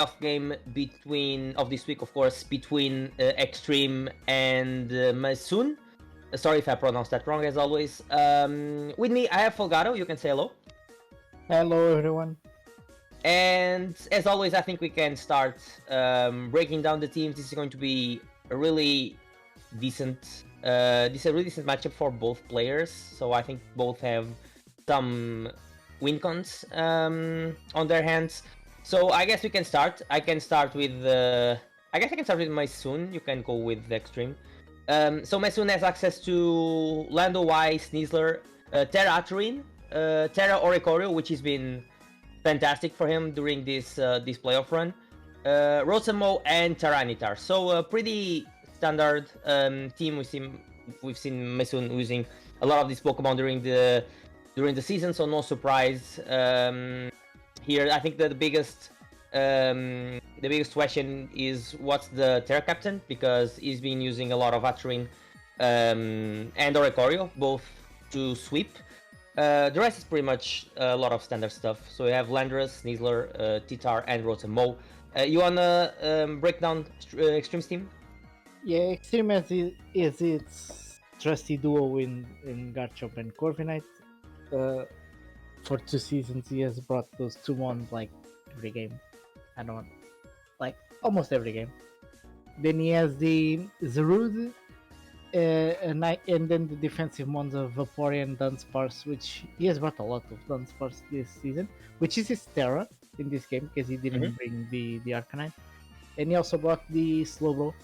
playoff game of this week, of course, between Extreme and Masoon. Sorry if I pronounced that wrong, as always. With me, I have Folgado. You can say hello. Hello, everyone. And as always, I think we can start breaking down the teams. This is going to be a really decent, really decent matchup for both players. So I think both have some win cons on their hands. So I guess we can start. I can start with I guess I can start with Mysoon. You can go with the Extreme. So Mysoon has access to Lando Y, Sneasler, Terra Aturin, Terra Oricorio, which has been fantastic for him during this playoff run. Rosamo and Tyranitar. So a pretty standard team. We've seen Mysoon using a lot of these Pokemon during the season, so no surprise here. I think that the biggest question is what's the Terra Captain, because he's been using a lot of Aturin and Oricorio, both to sweep. The rest is pretty much a lot of standard stuff. So you have Landorus, Sneasler, Titar, and Rotamo. You wanna break down Extreme's team? Yeah, Extreme is its trusty duo in Garchomp and Corviknight. For 2 seasons, he has brought those two on like every game. I don't like almost every game. Then he has the Zarude, and then the defensive ones of Vaporeon, Dunsparce, which he has brought a lot of Dunsparce this season, which is his Terra in this game because he didn't bring the Arcanine. And he also brought the Slowbro,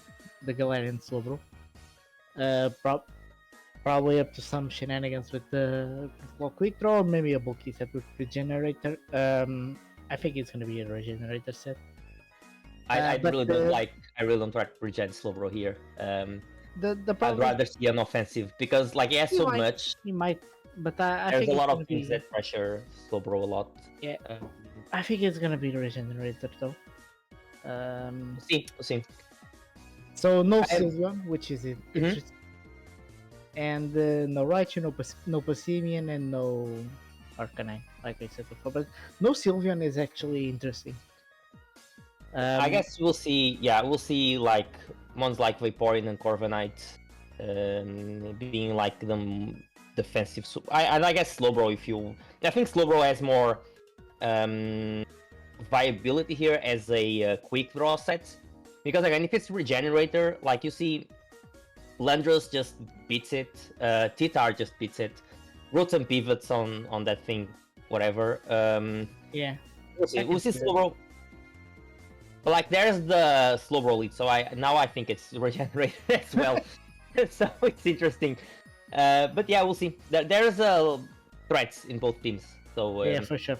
the Galarian Slowbro. Probably up to some shenanigans with the Quick Draw, or maybe a bulky set with Regenerator. I think it's going to be a Regenerator set. I really don't like Regen Slowbro here. I'd rather see an offensive, because like he has so much. He might, but I there's think a lot of things that pressure Slowbro a lot. Yeah, I think it's gonna be the Regenerator though. We'll see. So no Sylveon, which is interesting, and no Raichu, no Passimian, and no Arcanine, like I said before. But no Sylveon is actually interesting. I guess we'll see. Yeah, we'll see like ones like Vaporeon and Corviknight being like the defensive. I guess Slowbro. I think Slowbro has more viability here as a quick draw set, because again, if it's Regenerator, like you see, Landorus just beats it. Titar just beats it. Rotom pivots on that thing, whatever. Yeah, we'll see Slowbro. But like, there's the Slowbro lead, so I think it's Regenerated as well. So it's interesting. But yeah, we'll see. There's threats in both teams. So yeah, for sure.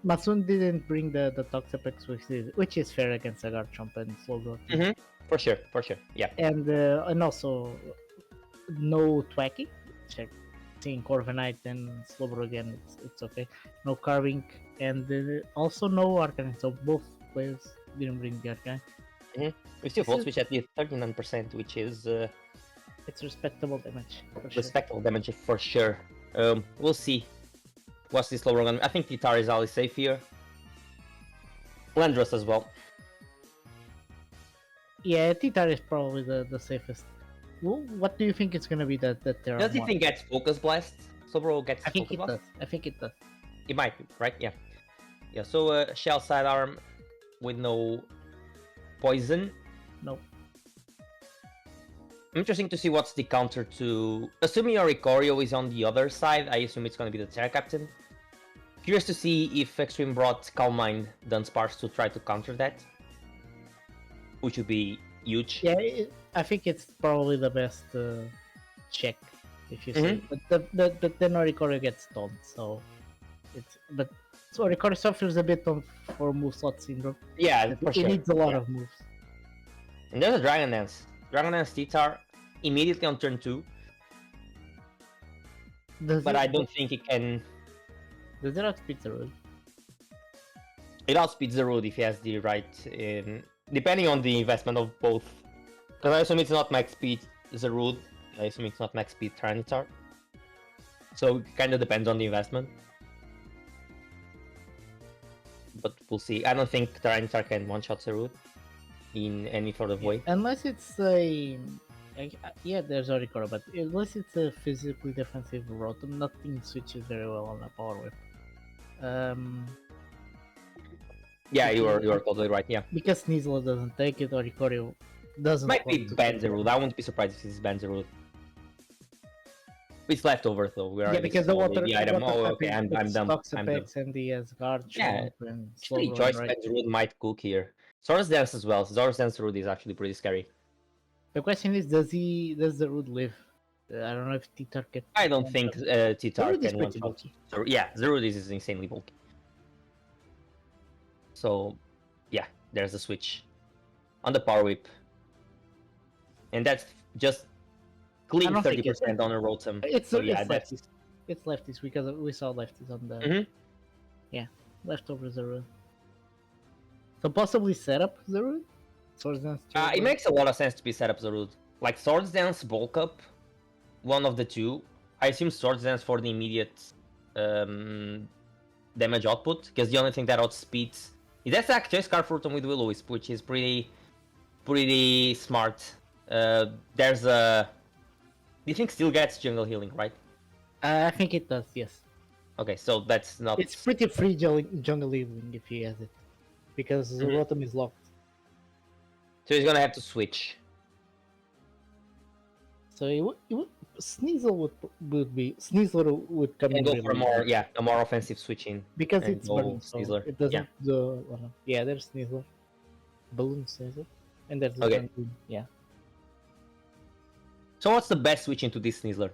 Masoon didn't bring the Toxapex, which is fair against a Garchomp and Slowbro. For sure. Yeah. And also no Thwacky. Check. Seeing Corviknight and Slowbro again, it's okay. No Carving, and also no Arcanine. So both players didn't bring the Arcanine. We still Volt Switch at the 39%, which is it's respectable damage. Respectable damage for sure. We'll see. What's this Slowbro gun? I think Titar is always safe here. Landorus as well. Yeah, Titar is probably the safest. Well, what do you think it's gonna be that Terra? Does he think gets Focus Blast? Slowbro gets Focus Blast? I think it does. It might be, right? Yeah. Yeah, so Shell Sidearm with no poison. Nope. Interesting to see what's the counter to... Assuming Oricorio is on the other side, I assume it's going to be the Terra Captain. Curious to see if Extreme brought Calm Mind Dunsparce to try to counter that, which would be huge. Yeah, I think it's probably the best check, if you say. But then Oricorio gets stunned, so Oricorio suffers a bit for moveslot syndrome. Yeah, for sure. It needs a lot of moves. And there's a Dragon Dance. Dragon Dance Titar immediately on turn 2. But I don't think it can... Does it outspeed the road? It outspeeds the road if he has the right... depending on the investment of both. Because I assume it's not max speed Zarude. I assume it's not max speed Tyranitar. So it kind of depends on the investment. but we'll see. I don't think Tyranitar can one-shot Zarud in any sort of way. Unless it's a yeah, there's a record, but unless it's a physically defensive Rotom, nothing switches very well on a Power Whip. Yeah, you are totally right. Yeah, Because Sneasel doesn't take it or Ikorio doesn't might be want to ban take it. Zarud. I wouldn't be surprised if it's ban Zarud. It's leftover though. We Yeah, already because the saw water. the item. Water Oh, type okay. is- I'm it's dumb. I'm dumb. Toxapex and the Asgard Yeah, Chomp and actually, Slowbro, choice right? ban Zarud might cook here. Source Dance as well. Source Dance Zarud is actually pretty scary. The question is, does the Root live? I don't know if Titar can. I don't think Titar Zarud is can pretty one-shot. bulky. Yeah, Zarud is insanely bulky. So, yeah, there's a switch on the Power Whip, and that's just clean don't think 30% on a Rotom. It's So yeah, it's that's lefties. It's lefties because we saw lefties on the Mhm. leftover Zarud. So possibly set up Zarud. Swords Dance. it makes a lot of sense to be set up Zarud. Like Swords Dance, Bulk Up, one of the two. I assume Swords Dance for the immediate damage output, because the only thing that outspeeds is that actually Scarfrutum with Will-O-Wisp, which is pretty smart. There's a. Do you think still gets jungle healing, right? I think it does. Yes. Okay, so that's not. It's pretty free jungle healing if he has it, because the Rotom is locked. So he's gonna have to switch. So Sneasel Sneasel would come And in go really for a more offensive switching. because and it's go burning, so Sneasler. it doesn't there's Sneasel, Balloon Sneasel, and there's Okay. yeah. So what's the best switch into this Sneasler?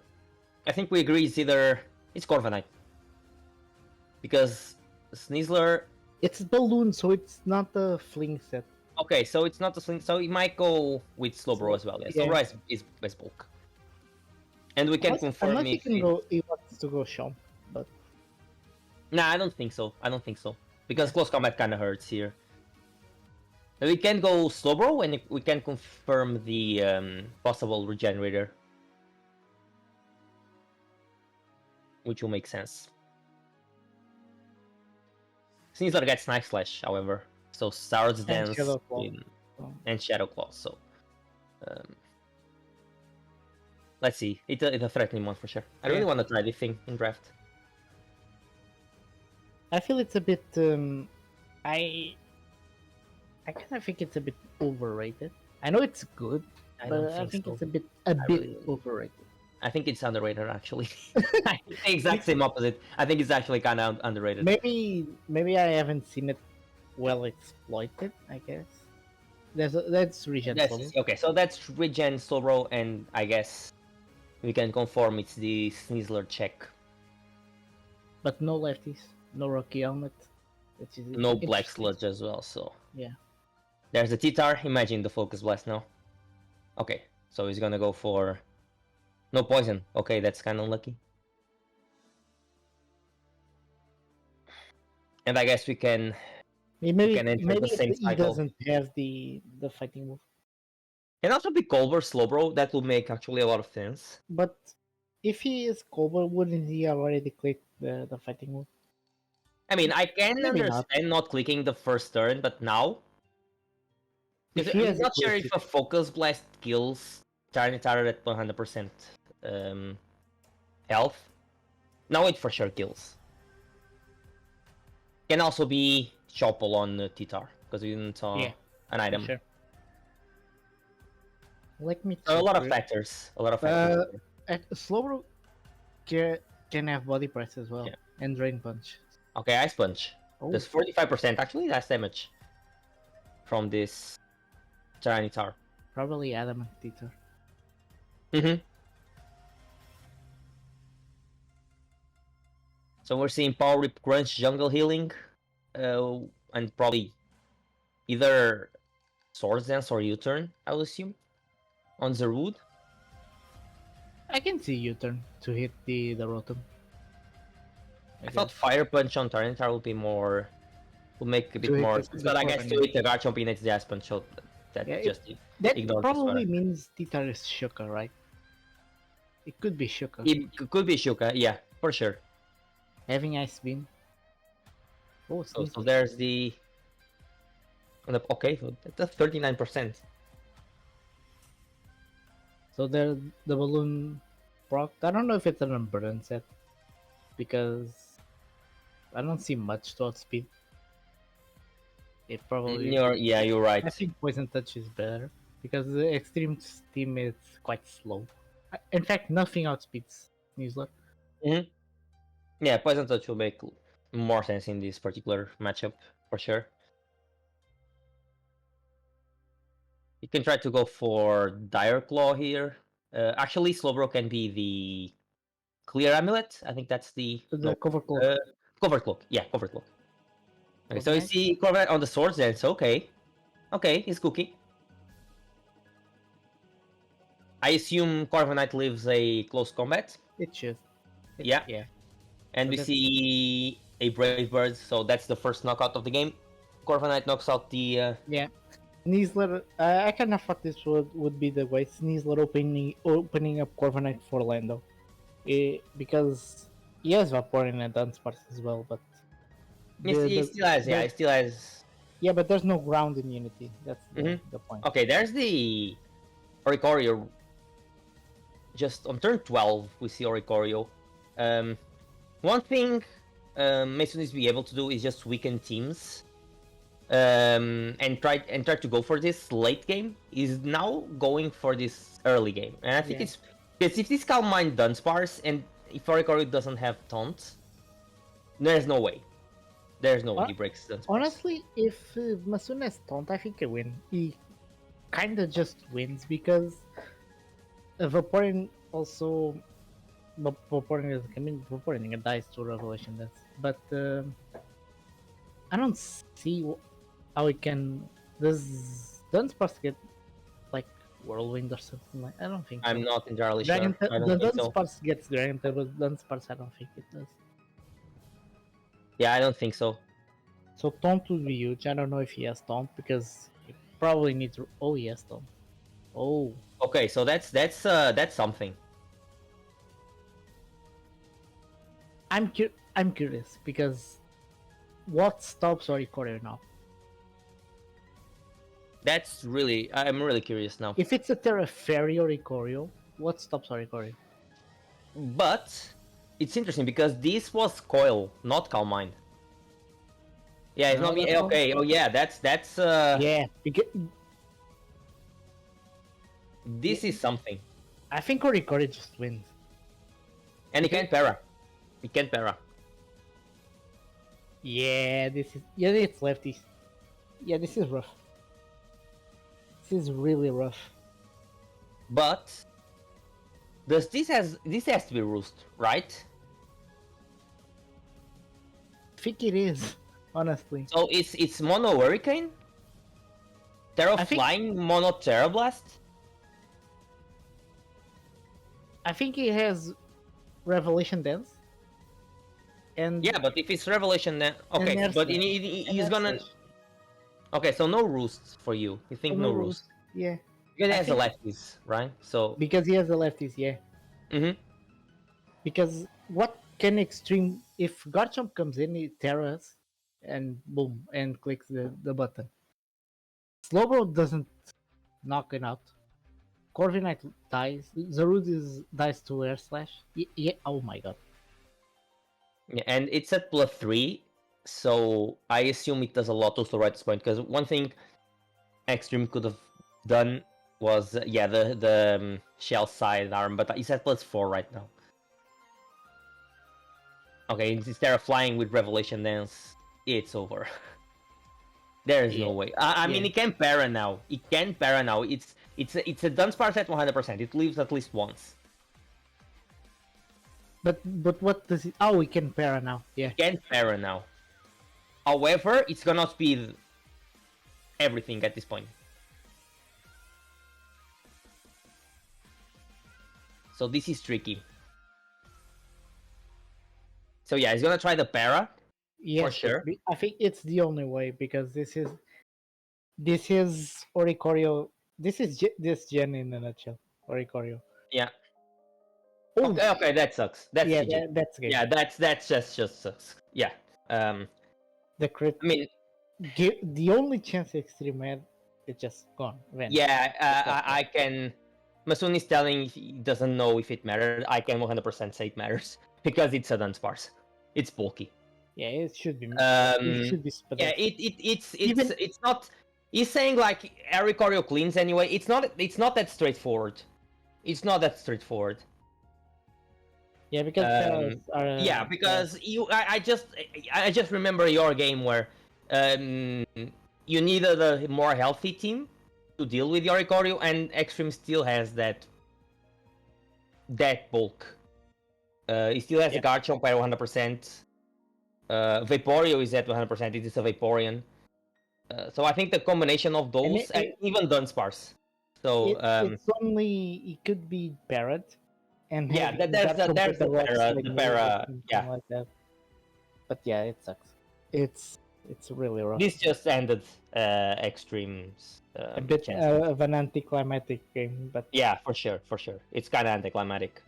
I think we agree it's Corviknight. Because Sneasler. It's Balloon, so it's not a fling set. Okay, so it's not a sling, so it might go with Slowbro as well. Yeah, Yeah. Slowbro is best bulk. And we can confirm unless if he wants to go Chomp, but Nah, I don't think so. Because close combat kinda hurts here. We can go Slowbro and we can confirm the possible regenerator. Which will make sense. Sneasler gets Knife Slash, however. So Swords Dance Shadow Claw. and Shadow Claw. So let's see. It's a threatening one for sure. I really want to try this thing in draft. I feel it's a bit I kind of think it's a bit overrated. I know it's good, but I think it's a bit overrated. I think it's underrated actually. The exact same opposite. I think it's actually kind of underrated. Maybe I haven't seen it well exploited, I guess. That's regen. Okay, so that's regen Slowbro, and I guess we can confirm it's the Sneasler check. But no lefties, no Rocky Helmet. No Black Sludge as well, so. Yeah. There's the T-Tar, imagine the Focus Blast now. Okay, so he's gonna go for... No poison. Okay, that's kind of unlucky. And I guess we can... Maybe the same he cycle. doesn't have the fighting move. Can also be Culver Slowbro, that will make actually a lot of sense. But if he is Cobra, wouldn't he already click the fighting move? I mean, I can Maybe understand not clicking the first turn, but now... Because I'm not sure if a Focus Blast kills Tyranitar at 100% health. Now it for sure kills. Can also be Chople on T-Tar, because we didn't saw an item. Sure. Let me So a lot of factors. Slowbro can have body press as well, and Drain Punch. Okay, Ice Punch. There's 45%. Actually, that's damage from this Tyranitar. Probably Adamant Titar. So we're seeing Power Whip, Crunch, Jungle Healing, and probably either Swords Dance or U-Turn, I would assume, on Zarud. I can see U-Turn to hit the Rotom. I thought Fire Punch on Tyranitar would be more... would make a bit more... But I guess to hit the Garchomp in its Gas Punch, so that that probably means Titar is Shuka, right? It could be Shuka. It could be Shuka, yeah, for sure. Having Ice Beam. Oh, So Sneasler. there's okay, so that's 39%. So there, the balloon proc. I don't know if it's an unburden set because I don't see much to outspeed. It probably. You're I right. think Poison Touch is better because the Extreme Steam is quite slow. In fact, nothing outspeeds Sneasler. Hmm. Yeah, Poison Touch will make more sense in this particular matchup for sure. You can try to go for Dire Claw here. Actually, Slowbro can be the Clear Amulet. I think that's the The no. cover cloak. Uh, Cover Cloak. Yeah, Cover Cloak. Okay, so you Corviknight? see Corvette on the swords, then it's okay. Okay, he's cooking. I assume Corviknight lives a close combat. It should. Yeah, Yeah. and So we that's see a Brave Bird, so that's the first knockout of the game. Corviknight knocks out the. yeah. Sneasler. I kind of thought this would be the way Sneasler opening up Corviknight for Lando, because he has Vaporeon and Dunsparce as well, but He still has, yeah, he still has. yeah, but there's no ground immunity. That's Hmm. the point. Okay, there's the Oricorio. Just on turn 12, we see Oricorio. One thing Mason needs to be able to do is just weaken teams. And try to go for this late game. Is now going for this early game, and I think Yeah. it's because if this Calm Mind Dunsparce and if Oricorio doesn't have taunt, there's no way. There's no way he breaks Dunsparce. Honestly, if Masun has taunt, I think he win. He kind of just wins because Vaporeon also. Vaporeon is coming. Vaporeon dies to Revelation. But I don't see how it can. Does Dunsparce get like Whirlwind or something like? I don't think so. I'm not entirely Dragon. sure. I The don't think so. Dunsparce gets Dragon Tail, but Dunsparce I don't think it does. Yeah, I don't think so. So taunt would be huge. I don't know if he has taunt because he probably needs. Oh, he has taunt. Oh, Okay, so that's something. I'm curious because what stops Oricorio now? That's really I'm really curious now. If it's a Terra Fairy Oricorio, what stops Oricorio? But it's interesting because this was Coil, not Calm Mind. Yeah, it's not me. Another Okay. Oh yeah, that's Yeah, because this is something. I think Oricorio just wins. And he can't para. He can't para. Yeah, it's lefties. Yeah, this is rough. This is really rough. But does this has to be roost, right? I think it is, honestly. So it's mono hurricane, Terra I think- flying, mono Terra blast. I think he has Revelation Dance. And Yeah, but if it's revelation, then okay. Air But Slash. he's Air gonna. Slash. Okay, so no roost for you. You think no roost? Yeah, Because he I has the think- lefties, right? So. because he has the lefties. Yeah, Mm-hmm. because what can Extreme if Garchomp comes in, he terras and boom and clicks the button. Slowbro doesn't knock it out. Corviknight dies. Dies to Air Slash. Yeah. Oh my god. Yeah, and it's at +3, so I assume it does a lot also right at this point. Because one thing Extreme could have done was the shell side arm, but it's at +4 right now. Okay, instead of flying with Revelation Dance, it's over. There is no way. I mean, Yeah. it can para now. It can para now. It's a Dunsparce at 100%. It lives at least once. But what does it? Oh, we can para now. Yeah. It can para now. However, it's gonna speed everything at this point. So this is tricky. So yeah, he's gonna try the para. Yes, sure. I think it's the only way because this is Oricorio. This is this gen in a nutshell. Oricorio. Yeah. Oh, Okay, that sucks. That's yeah, GG. that's good. Yeah, that's just sucks. Yeah. The crit. I mean, The only chance Extreme had, it's just gone. Vanished. yeah, That's I can. Masun is telling he doesn't know if it matters. I can 100% say it matters because it's a Dunsparce. It's bulky. Yeah, it should be. It Um, should be sped yeah, up. it's it's not. He's saying like Ericorio cleans anyway. It's not that straightforward. It's not that straightforward. Yeah, because Terras are. Yeah, because I just remember your game where you needed a more healthy team to deal with your Ikorio, and Extreme still has that bulk. He still has the Garchomp at 100%. Vaporeon is at 100%. It is a Vaporeon. So I think the combination of those, and even Dunsparce. So it's only it could be Parrot, and yeah, having there's that the para, like the me or para. something Yeah, like that. But yeah, it sucks. It's really rough. this just ended Extreme's A bit chances. of an anticlimactic game, but Yeah, for sure. It's kind of anticlimactic.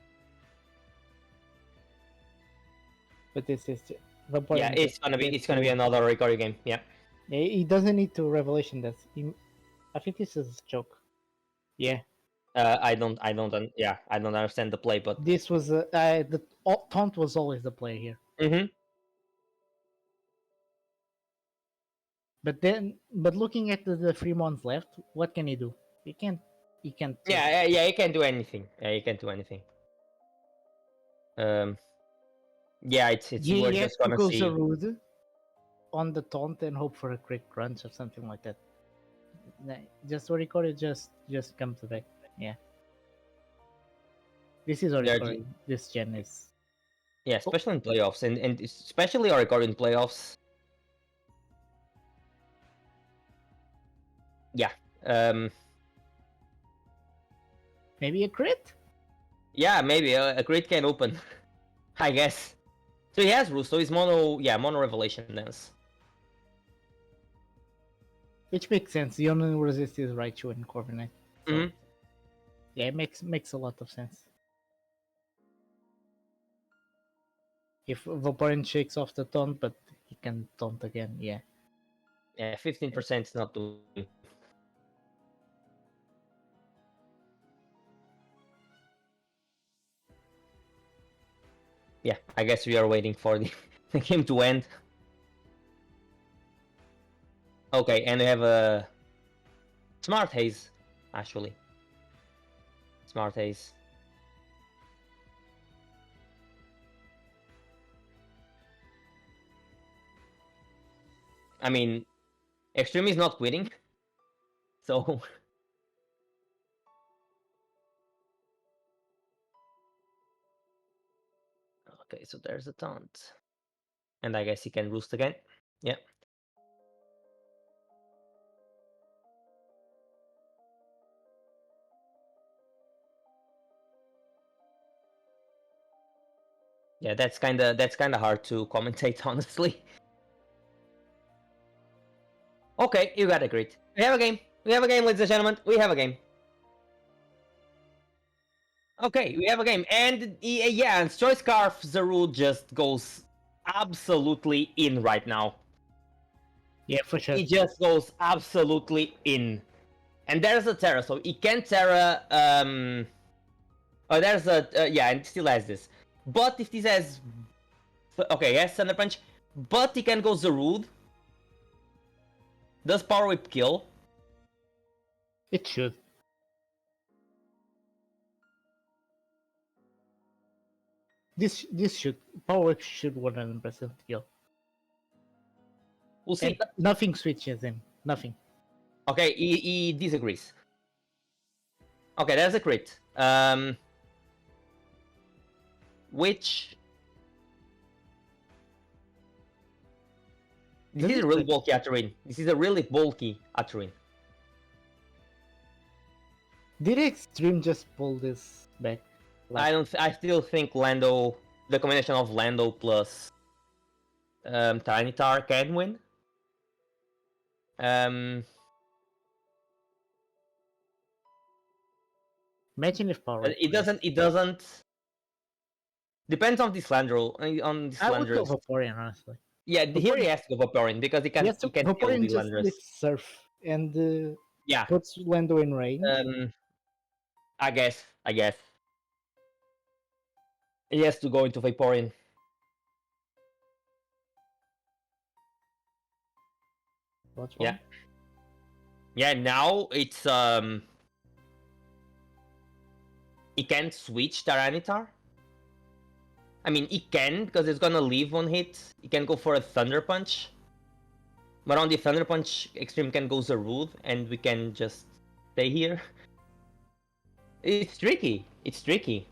this is Yeah, it's gonna be another Ricorio game. Yeah. He doesn't need to revelation that. I think this is a joke. Yeah, I don't understand the play, but this was the taunt was always the play here. mm-hmm. But looking at the 3 months left, what can he do? He can't. Yeah, he can't do anything. Yeah, he can't do anything. Yeah, it's we're He has just to gonna go see. Zarude on the taunt and hope for a quick crunch or something like that. Just what recorded, just come to back. Yeah. This is already this gen is. Yeah, especially in playoffs, and especially Oricorio in playoffs. Yeah. Maybe a crit? Yeah, maybe a crit can open. I guess. So he has Roost, so he's mono Revelation Dance. Which makes sense. The only resist is Raichu and Corviknight. So, Mm-hmm. yeah, it makes a lot of sense. If Vaporeon shakes off the taunt, but he can taunt again, yeah. Yeah, 15% is not too. Yeah, I guess we are waiting for the game to end. Okay, and we have a Smart Haze, actually. Smart Haze. I mean, Extreme is not quitting, so. Okay, so there's a taunt. And I guess he can roost again. Yeah. Yeah, that's kinda hard to commentate, honestly. Okay, you got a crit. We have a game. We have a game, ladies and gentlemen. We have a game. Okay, we have a game. And yeah, and Choice Scarf Zaru just goes absolutely in right now. Yeah, for sure. He just goes absolutely in. And there's a Terra, so he can Terra. Oh, there's a yeah, and still has this. But if this has, okay, yes, Thunder Punch. But he can go Zarude. Does Power Whip kill? It should. This should Power Whip should 100% kill. We'll see. And nothing switches in. Nothing. Okay, he disagrees. Okay, there's a crit. Which this is a really bulky Aterine. This is a really bulky Aterine. Did Extreme just pull this back? I still think Lando, the combination of Lando plus Tyranitar can win. Imagine if Power. It doesn't. Depends on this Landro. On this I would go Landro. Vaporeon, honestly. Yeah, here he has to go Vaporeon because he Yes, can kill Vaporeon the just Landers. lets Surf and Yeah. puts Lando in range. I guess. He has to go into Vaporeon. What's wrong? Yeah. Yeah, now it's he can't switch Tyranitar. I mean, he can because it's gonna leave one hit. He can go for a Thunder Punch. But on the Thunder Punch, Extreme can go Zarude, and we can just stay here. It's tricky. It's tricky.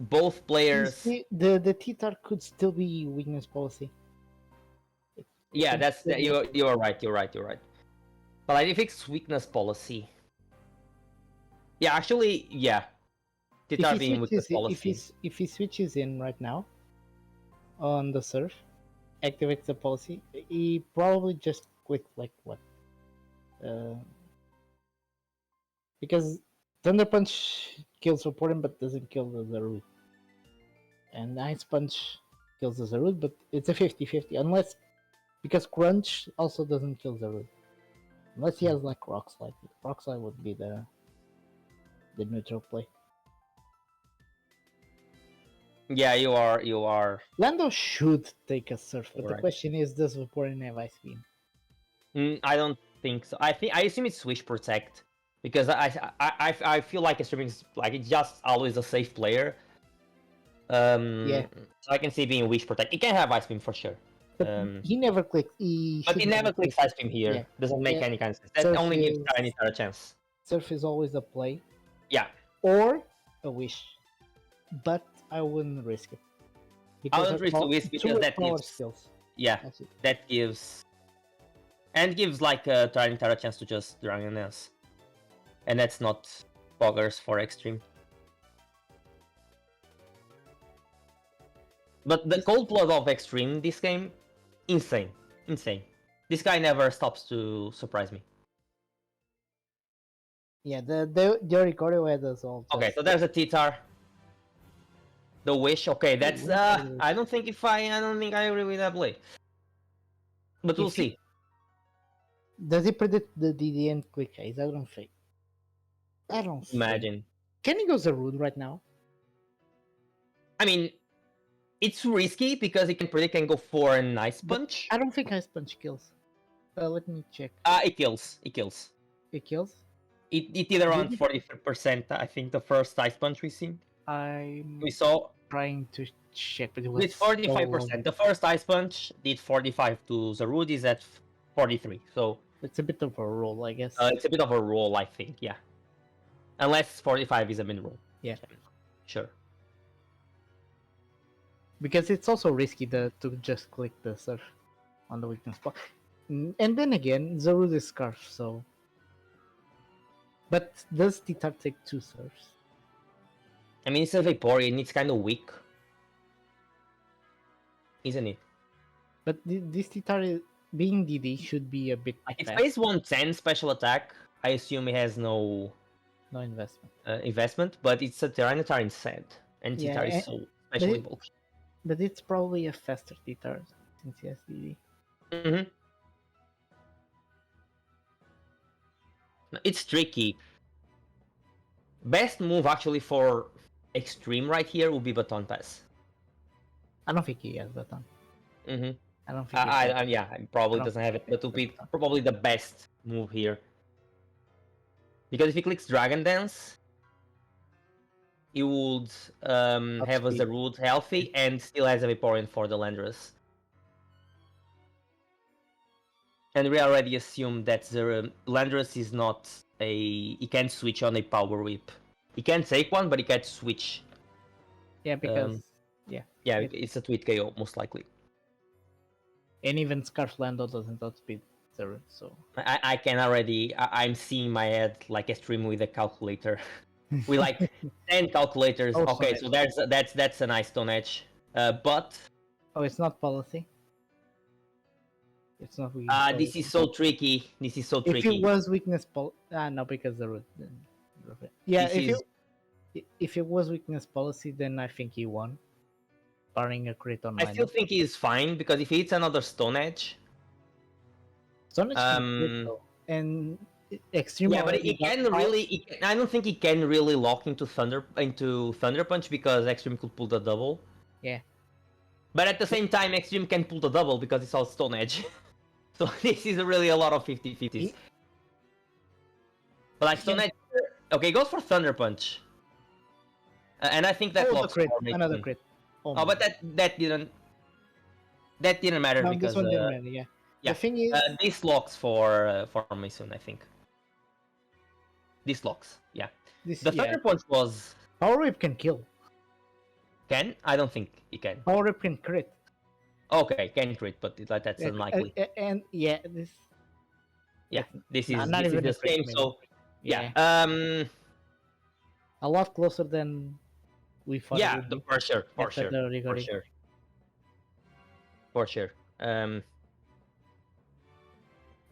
Both players. See, the T-Tar could still be weakness policy. Yeah, could that's still be- you're right. You're right. But like, if it's weakness policy, yeah, actually, yeah, Titar being weakness policy. if he switches in right now on the Surf, activates the policy, he probably just click like what? Because Thunder Punch kills Vaporeon but doesn't kill the Zarude. And Ice Punch kills the Zarude, but it's a 50-50. Unless, because Crunch also doesn't kill Zarude. Unless he has like Rock Slide. Rock Slide would be the neutral play. Yeah, you are. Lando should take a Surf, but the Right. question is, does Vaporeon have Ice Beam? I don't think so. I assume it's Swish Protect because I feel like Extreme is like it's just always a safe player. Yeah. So I can see being Wish Protect. He can have Ice Beam for sure. But he never clicks. But he never clicks Ice Beam here. Yeah. Doesn't make Yeah. any kind of sense. That Surf only gives is- Tyranitar a chance. Surf is always a play. Yeah. Or a Wish. But I wouldn't risk it. I wouldn't risk the Wish two because that power gives skills. yeah, That's it. that gives and gives like a Tyranitar a chance to just Dragon Dance. And that's not boggers for Extreme. But the cold blood of Extreme this game, insane. This guy never stops to surprise me. Yeah, the Ricordo had us all. Okay, so there's a T-Tar. The Wish, okay, that's Wish I don't think I agree with that play. But we'll see. Does he predict the DDN quick phase? I don't think. Imagine. Can he go Zarude right now? I mean, it's risky because he can predict and go for an Ice Punch. I don't think Ice Punch kills. Let me check. It kills. It kills? It did around 43%, I think, the first Ice Punch we saw. Trying to check, but it was With 45%. The first Ice Punch did 45 to Zarude is at 43. So it's a bit of a roll, I guess. it's a bit of a roll, I think, yeah. Unless 45 is a min roll. Yeah. Sure. Because it's also risky to just click the Surf on the weakness spot. And then again, Zarude is Scarf, so... But does T-Tar take 2 Surfs? I mean, it's a Vaporeon, it's kind of weak. Isn't it? But this T-Tar, being DD, should be a bit It's fast. base 110 special attack. I assume it has no investment. but it's a Tyranitar instead. And T-Tar Yeah, is so especially but bulky. But it's probably a faster T-Tar since he has DD. Mm-hmm. It's tricky. Best move actually for Extreme right here would be Baton Pass. I don't think he has Baton. Mm-hmm. I don't think. He probably doesn't have it, but it would be probably the best move here. Because if he clicks Dragon Dance, he would have a Zarude healthy and still has a Vaporeon for the Landorus. And we already assume that the Landorus is not a... He can't switch on a Power Whip. He can take one, but he can't switch. Yeah, because... Yeah, it's a Tweet KO, most likely. And even Scarf Lando doesn't outspeed Zarude, so... I can already... I'm seeing my head like a stream with a calculator. We like 10 calculators. Oh, okay, sorry. so that's a nice Stone Edge. But... Oh, it's not policy? It's not weakness policy. This is so tricky. If it was weakness policy... no, because Zarude... Yeah, if it was weakness policy, then I think he won. barring a crit on I still lineup. think he's fine because if he hits another Stone Edge, Stone Edge can crit though, and Extreme yeah, but already he got can out. really. I don't think he can really lock into Thunder Punch because Extreme could pull the double. Yeah. But at the same time, Extreme can pull the double because it's all Stone Edge. So this is really a lot of 50-50s. He- But like Stone Yeah. Edge, okay, goes for Thunder Punch, and I think that Oh, the locks crit, for Mason. another crit. Oh, my but God. that didn't matter No, because this one didn't matter. Yeah. yeah, The thing is, this locks for Mason, I think. This locks, yeah. this The Thunder Punch was Power Whip can kill. can. I don't think he can. Power Whip can crit. Okay, can crit, but that's Yeah, unlikely. and yeah, this. Yeah, this is not this is even the a crit, same. maybe. So yeah, A lot closer than we thought it yeah, would be. for sure, after the Rigori. for sure. And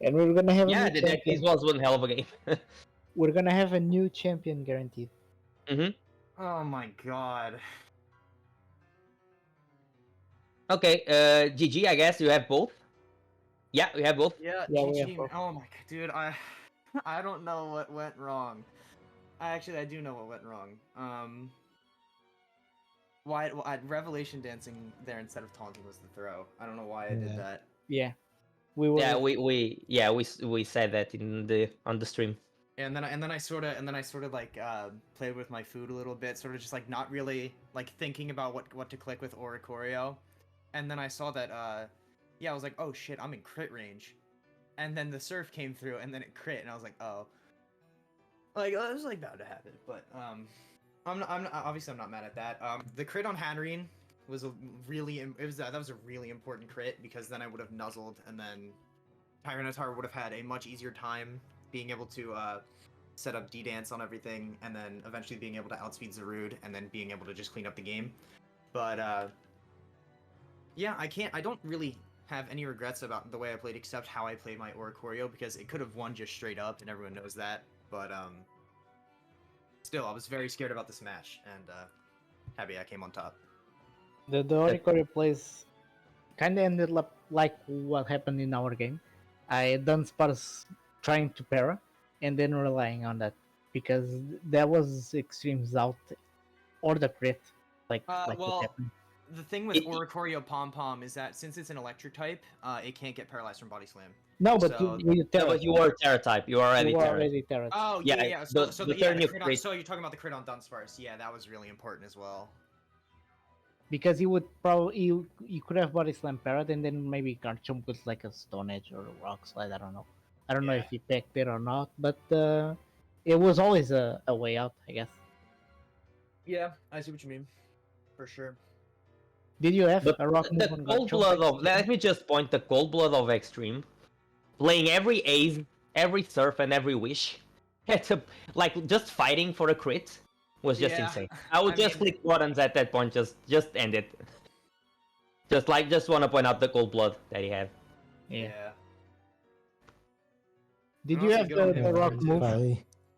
we're gonna have a Yeah, new this champion. was one hell of a game. We're gonna have a new champion guaranteed. Oh my god. Okay, GG. I guess you have both. Yeah, we have both. Yeah, Yeah, we GG. have both. Oh my god, dude, I don't know what went wrong. I do know what went wrong. Why Revelation dancing there instead of taunting was the throw. I don't know why I did that. Yeah, we were. Yeah, we said that on the stream. And then I sort of like played with my food a little bit, sort of just like not really like thinking about what to click with Oricorio. And then I saw that yeah, I was like, oh shit, I'm in crit range. And then the surf came through and then it crit and I was like, oh. Like it was like bound to happen, but I'm obviously I'm not mad at that. The crit on Hanreen was that was a really important crit because then I would have nuzzled and then Tyranitar would have had a much easier time being able to set up D-Dance on everything and then eventually being able to outspeed Zarude and then being able to just clean up the game. But yeah, I don't really have any regrets about the way I played except how I played my Oricorio because it could have won just straight up and everyone knows that. But still, I was very scared about this match, and happy I came on top. The Oricorio plays kind of ended up like what happened in our game. I done Spars trying to para, and then relying on that because that was Extreme's out or the crit, like well, what happened. The thing with Oricorio Pom Pom is that since it's an electric type, it can't get paralyzed from Body Slam. No, but so, you Yeah, but you were Terra type. You were already Terra. Terra. Oh yeah, Yeah, So the the turn you crit crit. so you're talking about the crit on Dunsparce. Yeah, that was really important as well. Because he would probably you could have Body Slam parried and then maybe Garchomp with like a Stone Edge or a Rock Slide. I don't know. I don't know if he picked it or not, but it was always a way out, I guess. Yeah, I see what you mean, for sure. Did you have a rock move The on cold Garchomp? blood of let me just point the cold blood of Extreme, playing every Ace, every Surf, and every Wish. It's like just fighting for a crit was just insane. I would just click buttons at that point, just end it. Just want to point out the cold blood that he had. Yeah. Yeah. Did you have the rock move?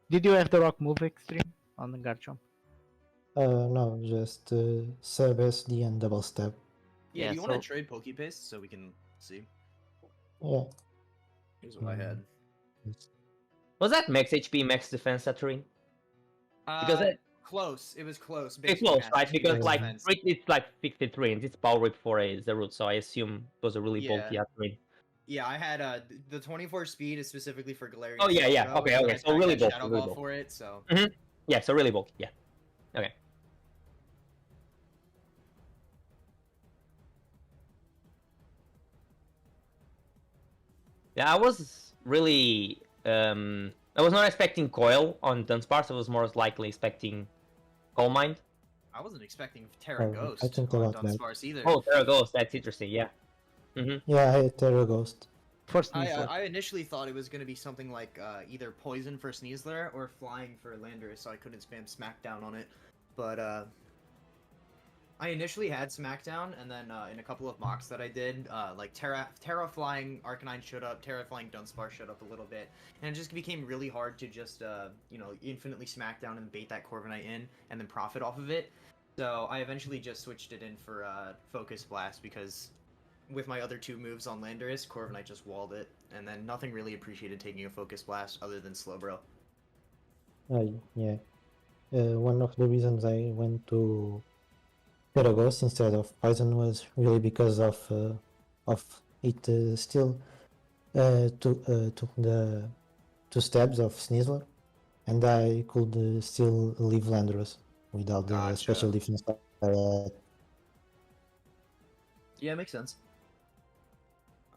Did you have the rock move Extreme on the Garchomp? No, just sub SD and double step. Yeah, Yeah, do you want so- to trade Pokepaste so we can see? Yeah. Here's what I had. Was that max HP, max defense at 3? Because Close. It was close. it's based on close, match right? HP Because max like defense. crit it's like 53 and it's power whip for a Zarude, so I assume it was a really bulky at 3. Yeah, I had the 24 speed is specifically for Galarian. Oh yeah, yeah. Shadow, Okay, and okay. I So really had bulky. Shadow Really Ball bulky. for it, so. Yeah, so really bulky. Yeah. Okay. Yeah, I was really I was not expecting Coil on Dunsparce. I was more likely expecting Coal Mine. I wasn't expecting Terra Oh, Ghost I think on about that. Dunsparce either. Oh, there it goes. That's interesting. Yeah. Yeah, I hit Terra Ghost. First Sneasler. I initially thought it was going to be something like either Poison for Sneasler or Flying for Landorus, so I couldn't spam Smackdown on it. But I initially had Smackdown, and then in a couple of mocks that I did, like Terra Flying Arcanine showed up, Terra Flying Dunsparce showed up a little bit, and it just became really hard to just, you know, infinitely Smackdown and bait that Corviknight in, and then profit off of it. So I eventually just switched it in for Focus Blast because with my other two moves on Landorus, Corviknight just walled it, and then nothing really appreciated taking a Focus Blast other than Slowbro. Yeah. One of the reasons I went to Teragos instead of Poison was really because of it still took the 2 steps of Sneasler, and I could still leave Landorus without the Gotcha. special defense I had. Yeah, makes sense.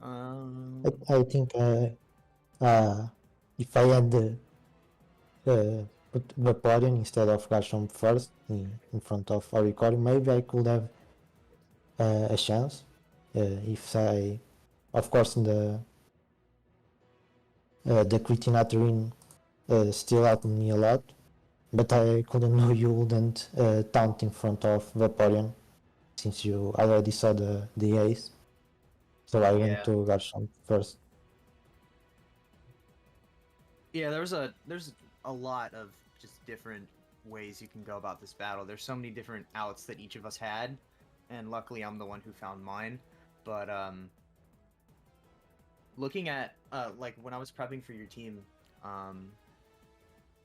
I think if I had put Vaporeon instead of Garchomp first in front of Oricorio, maybe I could have a chance. If I, of course, the Critinaturin still helped me a lot, but I couldn't know you wouldn't taunt in front of Vaporeon since you already saw the ace. So I went to Garchomp first. Yeah, there's a lot of just different ways you can go about this battle. There's so many different outs that each of us had, and luckily I'm the one who found mine. But looking at like when I was prepping for your team,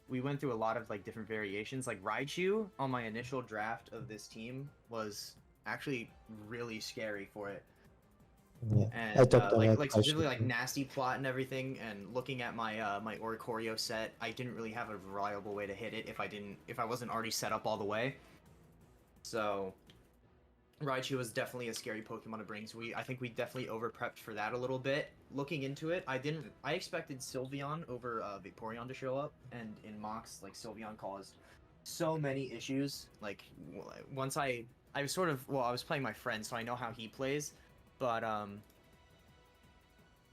we went through a lot of like different variations. Like Raichu on my initial draft of this team was actually really scary for it. Yeah, And I talked about like specifically like Raichu. nasty plot and everything, and looking at my my Oricorio set, I didn't really have a reliable way to hit it if I wasn't already set up all the way. So Raichu was definitely a scary Pokemon to bring. So I think we definitely over prepped for that a little bit. Looking into it, I expected Sylveon over Vaporeon to show up, and in Mox, like Sylveon caused so many issues. Like once I was sort of, well, I was playing my friend, so I know how he plays, but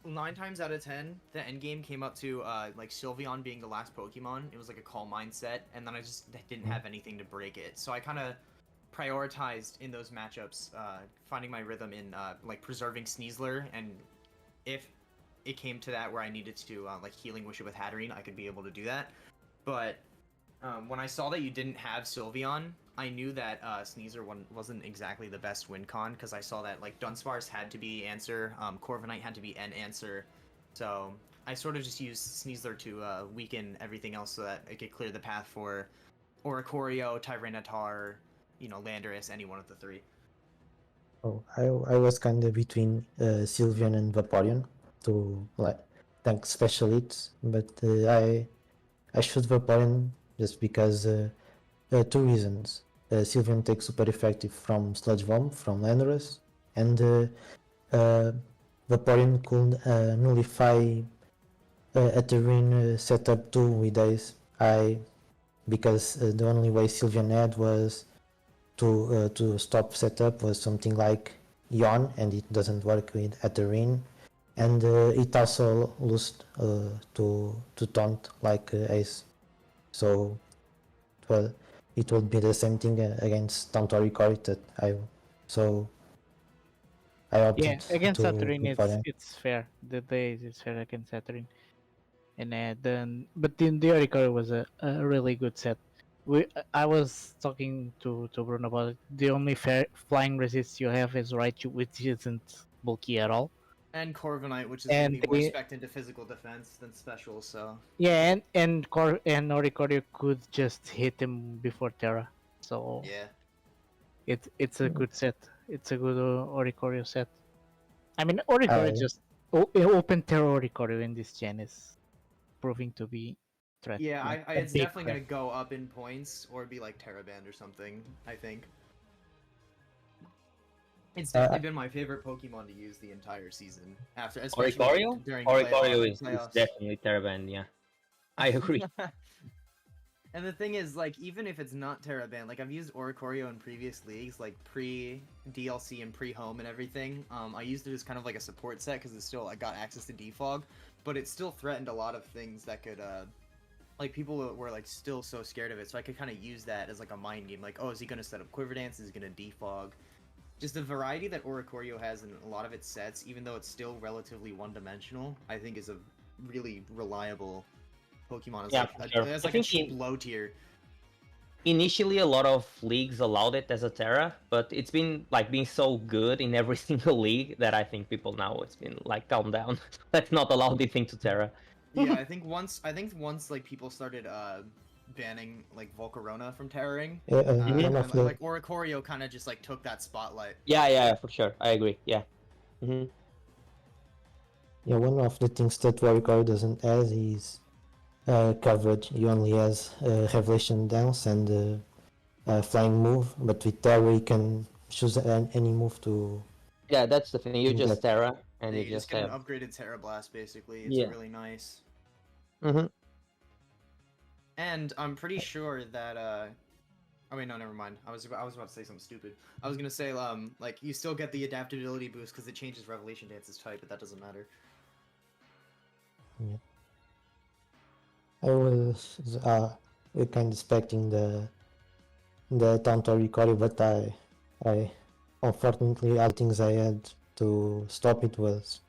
9 times out of 10, the end game came up to like Sylveon being the last Pokemon. It was like a Calm Mindset, and then I just didn't have anything to break it. So I kind of prioritized in those matchups, finding my rhythm in like preserving Sneasler, and if it came to that where I needed to like Healing Wish it with Hatterene, I could be able to do that. But when I saw that you didn't have Sylveon, I knew that Sneasler wasn't exactly the best win con, because I saw that like Dunsparce had to be answer, Corviknight had to be an answer, so I sort of just used Sneasler to weaken everything else so that it could clear the path for Oricorio, Tyranitar, you know, Landorus, any one of the three. Oh, I was kind of between Sylveon and Vaporeon to like tank special hits, but I shoot Vaporeon just because 2 reasons. Sylveon takes super effective from Sludge Bomb from Landorus, and Vaporeon could nullify a terrain setup too with Ace. Because the only way Sylveon had was to stop setup was something like Yawn, and it doesn't work with Aterine, and it also lost to taunt like Ace, so it would be the same thing against Taunt or Record that I opted Yeah, against to Saturn, Vaporeon. it's fair. The base is fair against Saturn, and then but the Oricorio was a really good set. I was talking to Bruno about it. The only flying resist you have is Raichu, which isn't bulky at all. And Corviknight, which is And really more spec'd into physical defense than special, so... yeah, and Oricorio could just hit him before Terra. So Yeah. it's a good set. It's a good Oricorio set. I mean, Oricorio I just open Terra Oricorio in this gen is proving to be threat. Yeah, like a it's big definitely threat. gonna go up in points, or be like Teraband or something, I think. It's definitely been my favorite Pokemon to use the entire season, after, especially Oricorio? like, during Oricorio is playoffs. definitely Teraband, yeah. I agree. And the thing is, like, even if it's not Teraband, like, I've used Oricorio in previous leagues, like, pre-DLC and pre-home and everything. I used it as kind of like a support set, because it's still, I got access to Defog, but it still threatened a lot of things that could, like, people were, like, still so scared of it, so I could kind of use that as, like, a mind game, like, oh, is he going to set up Quiver Dance, is he going to Defog? Just the variety that Oricorio has in a lot of its sets, even though it's still relatively one-dimensional, I think is a really reliable Pokemon. As Yeah, like, for sure. as I like a think cheap low tier. initially a lot of leagues allowed it as a Terra, but it's been like being so good in every single league that I think people now it's been like calm down. Let's not allow the thing to Terra. Yeah, I think once like people started banning like Volcarona from terroring, One of and the like Oricorio kind of just like took that spotlight. Yeah, for sure. I agree. Yeah. Hmm. yeah, one of the things that Warwick doesn't have is coverage. He only has Revelation Dance and flying move, but with Terra you can choose any move to Yeah, that's the thing. You do just that. Terra, and Yeah, you you just just get an have. upgraded Terra Blast basically. It's Yeah. really nice. Hmm. And I'm pretty sure that oh wait, no, never mind. I was about to say something stupid. I was gonna say like you still get the adaptability boost because it changes Revelation Dance's type, but that doesn't matter. I was kind of expecting the Tanto Recovery, but I unfortunately all things I had to stop it was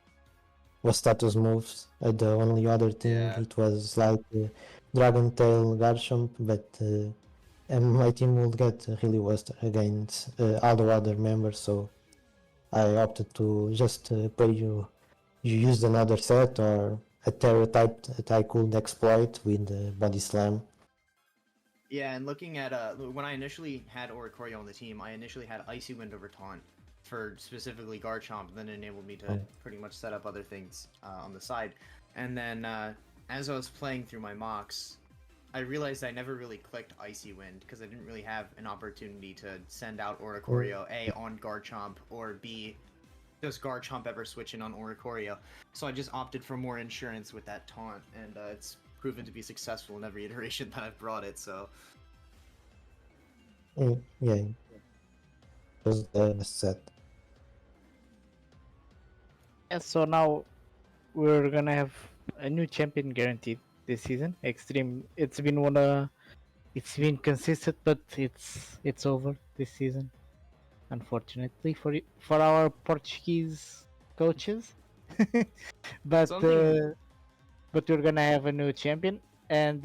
status moves. The only other thing Yeah. it was like Dragon Tail Garchomp, but and my team will get really worst against all the other members, so I opted to just pay you used another set or a Terra type that I could exploit with Body Slam. Yeah, and looking at when I initially had Oricorio on the team, I initially had Icy Wind over Taunt for specifically Garchomp, and then it enabled me to pretty much set up other things on the side. And then as I was playing through my mocks, I realized I never really clicked Icy Wind because I didn't really have an opportunity to send out Oricorio A on Garchomp or B does Garchomp ever switch in on Oricorio. So I just opted for more insurance with that taunt, and it's proven to be successful in every iteration that I've brought it, so... Yeah, it was the set. And so now we're gonna have a new champion guaranteed this season. Extreme. It's been consistent, but it's over this season. Unfortunately for our Portuguese coaches, but Something- but we're gonna have a new champion. And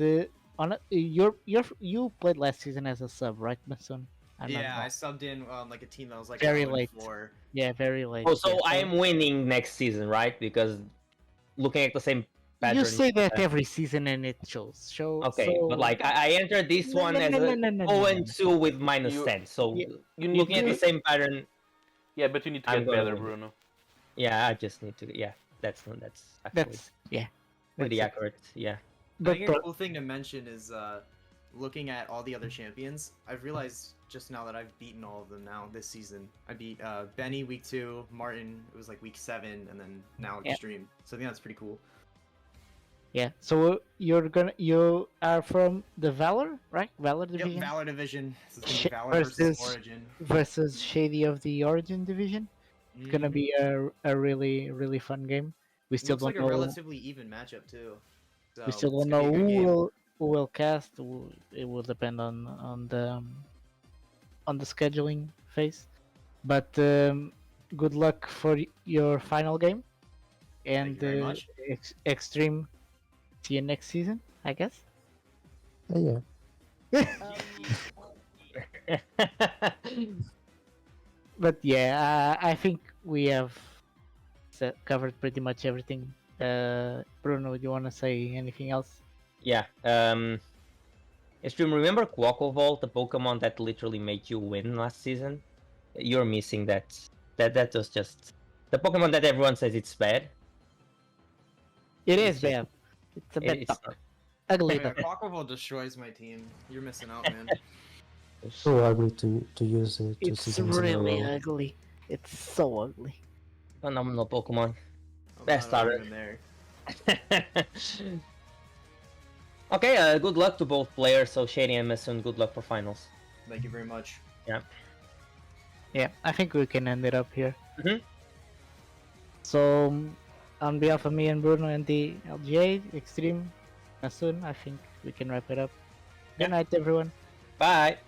you played last season as a sub, right, Mason? Yeah, I subbed in like a team that was like Very 0 late. 4. Yeah, very late. Oh, so yeah. I am winning next season, right? Because looking at the same pattern. You say that every season and it shows. Okay, so... but like I entered this one as a 0-2 with -10. So Yeah, You need looking at the to, same pattern, yeah, but you need to I'm get gonna better, win. Bruno. yeah, I just need to. Yeah, that's actually That's yeah. pretty that's it. accurate. Yeah. I But think a cool thing to mention is looking at all the other champions, I've realized just now that I've beaten all of them now this season. I beat Benny week 2, Martin, it was like week 7, and then now Yeah. Extreme. So I think that's pretty cool. yeah. So you are from the Valor, right? Valor division. Yep, Valor Division. This is gonna Sh- be Valor versus versus- Origin. Versus Shady of the Origin division. It's gonna Mhm. be a really fun game. We still Looks like don't a know. relatively even matchup too. So We still it's don't gonna know be a good game. who will cast. It will depend on the scheduling phase. But good luck for your final game. And Thank you very much. Extreme. See you next season, I guess. Yeah. But yeah, I think we have covered pretty much everything. Bruno, do you want to say anything else? Yeah. Extreme, remember Quacklevolt, the Pokemon that literally made you win last season? You're missing that. That was just the Pokemon that everyone says it's bad. It It's is just- bad. It's a bad It's duck. not. Ugly Yeah, duck. Quacklevolt destroys my team. You're missing out, man. So ugly to use 2 It's seasons in a really row. ugly. It's so ugly. Phenomenal Pokemon. I'm Best not starter. even there. Okay, good luck to both players. So Shady and Mason, good luck for finals. Thank you very much. Yeah, I think we can end it up here. Mhm. So, on behalf of me and Bruno and the LGA Extreme, soon I think we can wrap it up. Good night, everyone. Bye.